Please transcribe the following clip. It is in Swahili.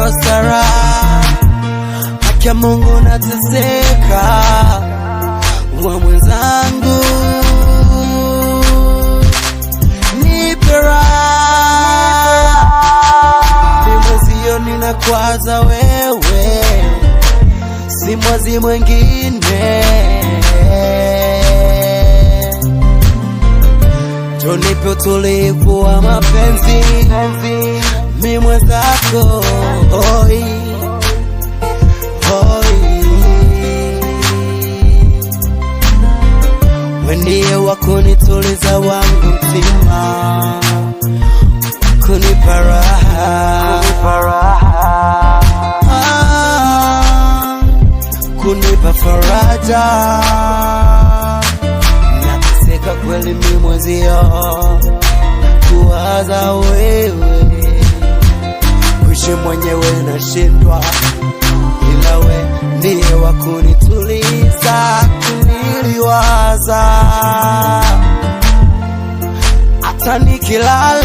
nakosa raha, haki ya Mungu nateseka, wa mwenzangu nipe raha, nimwezio ninakwaza wewe, si mwazi mwengine. Nipe utulivu wa mapenzi, mi mwenzako, oi, oi. We ndiye wakunituliza wangu mtima, kunipa raha, kunipa faraja. Nateseka kweli mi mwenzio, kuwaza wewe, kuishi mwenyewe nashindwa, ila we ndiye wakunituliza. Niliwaza hata nikilala